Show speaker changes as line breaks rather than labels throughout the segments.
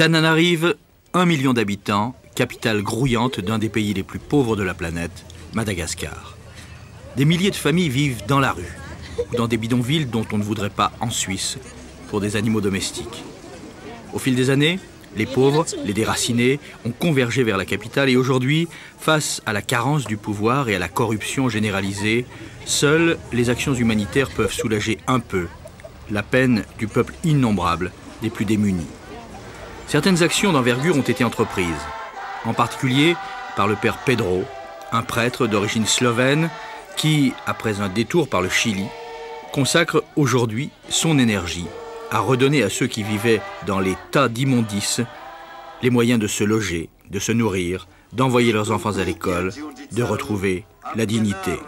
Tananarive, 1 million d'habitants, capitale grouillante d'un des pays les plus pauvres de la planète, Madagascar. Des milliers de familles vivent dans la rue, ou dans des bidonvilles dont on ne voudrait pas en Suisse, pour des animaux domestiques. Au fil des années, les pauvres, les déracinés, ont convergé vers la capitale et aujourd'hui, face à la carence du pouvoir et à la corruption généralisée, seules les actions humanitaires peuvent soulager un peu la peine du peuple innombrable des plus démunis. Certaines actions d'envergure ont été entreprises, en particulier par le père Pedro, un prêtre d'origine slovène qui, après un détour par le Chili, consacre aujourd'hui son énergie à redonner à ceux qui vivaient dans les tas d'immondices les moyens de se loger, de se nourrir, d'envoyer leurs enfants à l'école, de retrouver la dignité.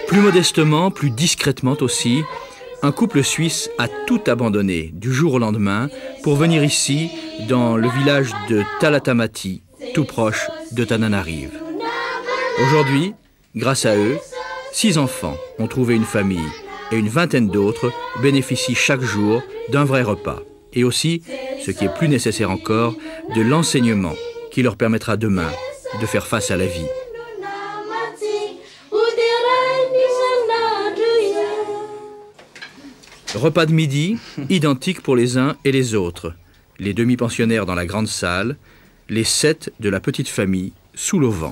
Plus modestement, plus discrètement aussi, un couple suisse a tout abandonné du jour au lendemain pour venir ici, dans le village de Talatamati, tout proche de Tananarive. Aujourd'hui, grâce à eux, 6 enfants ont trouvé une famille et une vingtaine d'autres bénéficient chaque jour d'un vrai repas. Et aussi, ce qui est plus nécessaire encore, de l'enseignement qui leur permettra demain de faire face à la vie. Repas de midi, identique pour les uns et les autres. Les demi-pensionnaires dans la grande salle, les 7 de la petite famille sous l'auvent.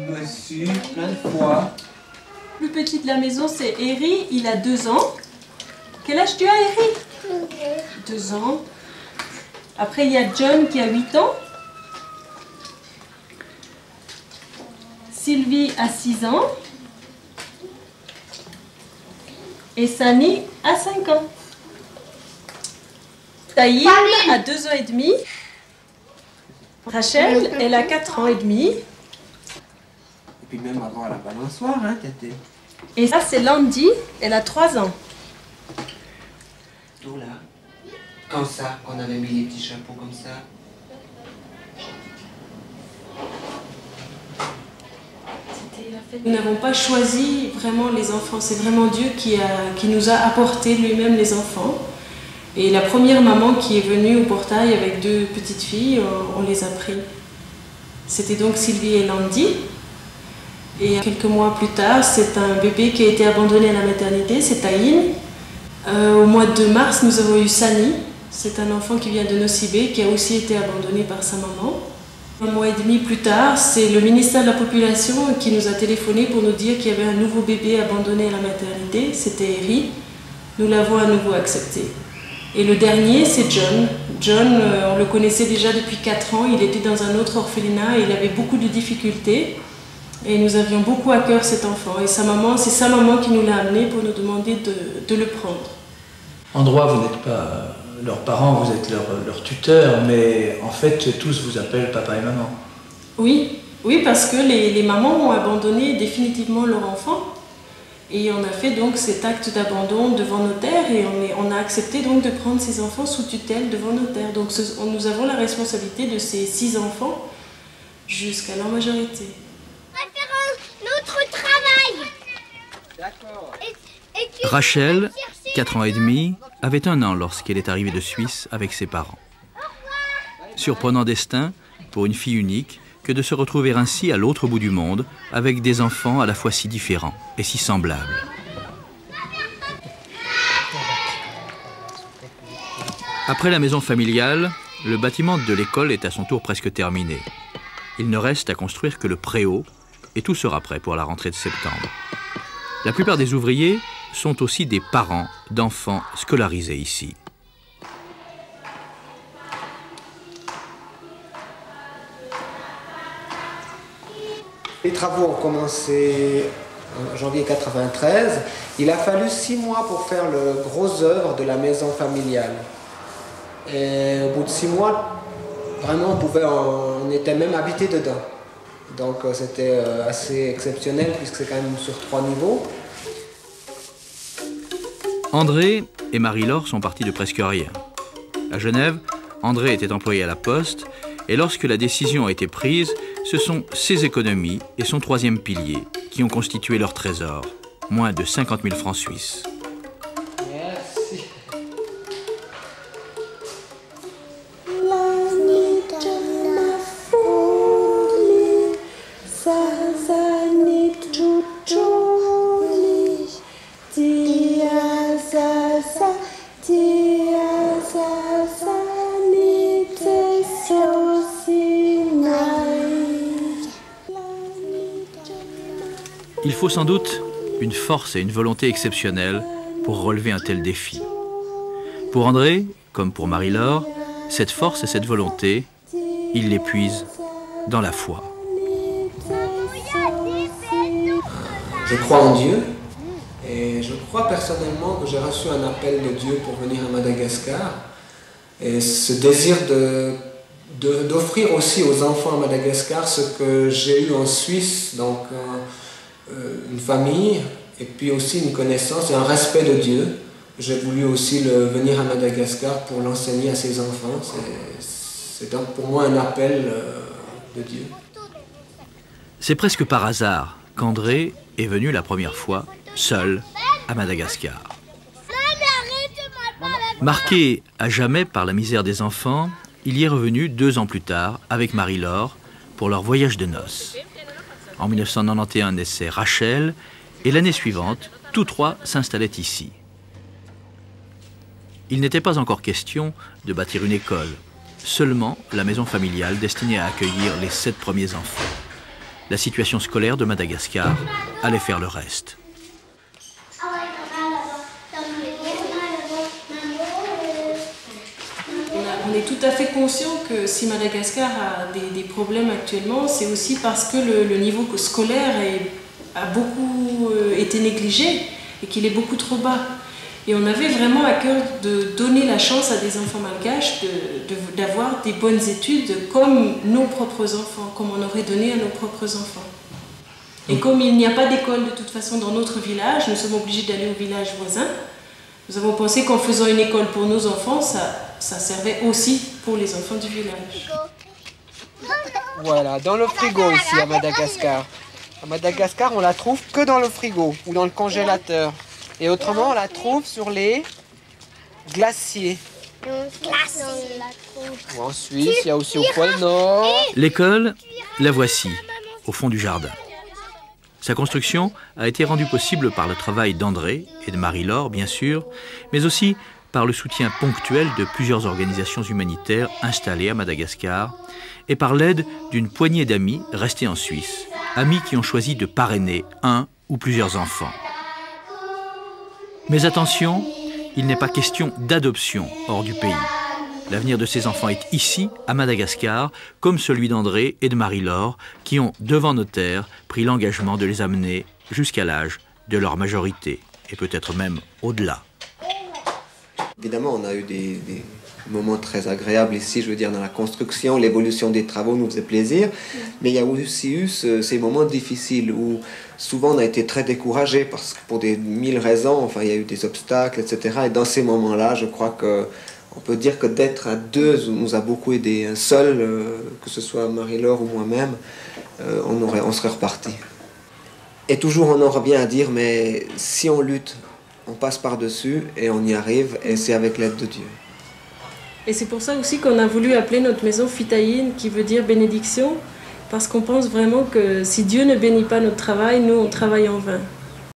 Monsieur, plein de fois.
Le plus petit de la maison, c'est Eri, il a 2 ans. Quel âge tu as, Eri? 2 ans. Après, il y a John qui a 8 ans. Sylvie a 6 ans. Et Sani a 5 ans. Taïm a 2 ans et demi. Rachel, elle a 4 ans et demi.
Et puis même avant la balançoire, hein, Tété.
Et ça, c'est Landy, elle a 3 ans.
Tout là. Comme ça, qu'on avait mis les petits chapeaux comme ça.
Nous n'avons pas choisi vraiment les enfants, c'est vraiment Dieu qui nous a apporté lui-même les enfants. Et la première maman qui est venue au portail avec 2 petites filles, on les a pris. C'était donc Sylvie et Landy. Et quelques mois plus tard, c'est un bébé qui a été abandonné à la maternité, c'est Taïn. Au mois de mars, nous avons eu Sani. C'est un enfant qui vient de Nosibé, qui a aussi été abandonné par sa maman. 1 mois et demi plus tard, c'est le ministère de la Population qui nous a téléphoné pour nous dire qu'il y avait un nouveau bébé abandonné à la maternité, c'était Eri. Nous l'avons à nouveau accepté. Et le dernier, c'est John. John, on le connaissait déjà depuis 4 ans, il était dans un autre orphelinat et il avait beaucoup de difficultés. Et nous avions beaucoup à cœur cet enfant. Et sa maman, c'est sa maman qui nous l'a amené pour nous demander de le prendre.
En droit, vous n'êtes pas leurs parents, vous êtes leur tuteur, mais en fait, tous vous appellent papa et maman.
Oui, oui, parce que les mamans ont abandonné définitivement leur enfant. Et on a fait donc cet acte d'abandon devant notaire et on a accepté donc de prendre ces enfants sous tutelle devant notaire. Donc nous avons la responsabilité de ces 6 enfants jusqu'à leur majorité.
Notre travail.
D'accord.
Rachel, 4 ans et demi, avait 1 an lorsqu'elle est arrivée de Suisse avec ses parents. Surprenant destin pour une fille unique que de se retrouver ainsi à l'autre bout du monde avec des enfants à la fois si différents et si semblables. Après la maison familiale, le bâtiment de l'école est à son tour presque terminé. Il ne reste à construire que le préau et tout sera prêt pour la rentrée de septembre. La plupart des ouvriers sont aussi des parents d'enfants scolarisés ici.
Les travaux ont commencé en janvier 1993. Il a fallu 6 mois pour faire le gros œuvre de la maison familiale. Et au bout de 6 mois, vraiment, on était même habité dedans. Donc c'était assez exceptionnel puisque c'est quand même sur 3 niveaux.
André et Marie-Laure sont partis de presque rien. À Genève, André était employé à la Poste et lorsque la décision a été prise, ce sont ses économies et son 3e pilier qui ont constitué leur trésor, moins de 50 000 francs suisses.
Merci.
Il faut sans doute une force et une volonté exceptionnelles pour relever un tel défi. Pour André, comme pour Marie-Laure, cette force et cette volonté, il les puise dans la foi.
Je crois en Dieu et je crois personnellement que j'ai reçu un appel de Dieu pour venir à Madagascar. Et ce désir d'offrir aussi aux enfants à Madagascar ce que j'ai eu en Suisse, donc une famille et puis aussi une connaissance et un respect de Dieu. J'ai voulu aussi venir à Madagascar pour l'enseigner à ses enfants. C'est donc pour moi un appel de Dieu.
C'est presque par hasard qu'André est venu la première fois seul à Madagascar. Marqué à jamais par la misère des enfants, il y est revenu 2 ans plus tard avec Marie-Laure pour leur voyage de noces. En 1991 naissait Rachel et l'année suivante, tous 3 s'installaient ici. Il n'était pas encore question de bâtir une école, seulement la maison familiale destinée à accueillir les 7 premiers enfants. La situation scolaire de Madagascar allait faire le reste.
On est tout à fait conscient que si Madagascar a des problèmes actuellement, c'est aussi parce que le niveau scolaire a beaucoup été négligé et qu'il est beaucoup trop bas. Et on avait vraiment à cœur de donner la chance à des enfants malgaches d'avoir des bonnes études comme nos propres enfants, comme on aurait donné à nos propres enfants. Et comme il n'y a pas d'école de toute façon dans notre village, nous sommes obligés d'aller au village voisin. Nous avons pensé qu'en faisant une école pour nos enfants, ça servait aussi pour les enfants du village.
Voilà, dans le frigo ici à Madagascar. À Madagascar, on la trouve que dans le frigo ou dans le congélateur. Et autrement, on la trouve sur les glaciers. Ou en Suisse, il y a aussi au pôle Nord.
L'école, la voici, au fond du jardin. Sa construction a été rendue possible par le travail d'André et de Marie-Laure, bien sûr, mais aussi par le soutien ponctuel de plusieurs organisations humanitaires installées à Madagascar et par l'aide d'une poignée d'amis restés en Suisse, amis qui ont choisi de parrainer un ou plusieurs enfants. Mais attention, il n'est pas question d'adoption hors du pays. L'avenir de ces enfants est ici, à Madagascar, comme celui d'André et de Marie-Laure, qui ont, devant notaire, pris l'engagement de les amener jusqu'à l'âge de leur majorité, et peut-être même au-delà.
Évidemment, on a eu des moments très agréables ici, je veux dire, dans la construction, l'évolution des travaux nous faisait plaisir, mais il y a aussi eu ces moments difficiles où souvent on a été très découragés parce que pour des 1000 raisons, enfin il y a eu des obstacles, etc. Et dans ces moments-là, je crois qu'on peut dire que d'être à 2 nous a beaucoup aidé. Un seul, que ce soit Marie-Laure ou moi-même, on serait reparti. Et toujours on en revient à dire, mais si on lutte, on passe par-dessus et on y arrive, et c'est avec l'aide de Dieu.
Et c'est pour ça aussi qu'on a voulu appeler notre maison Fitaïn, qui veut dire bénédiction, parce qu'on pense vraiment que si Dieu ne bénit pas notre travail, nous on travaille en vain.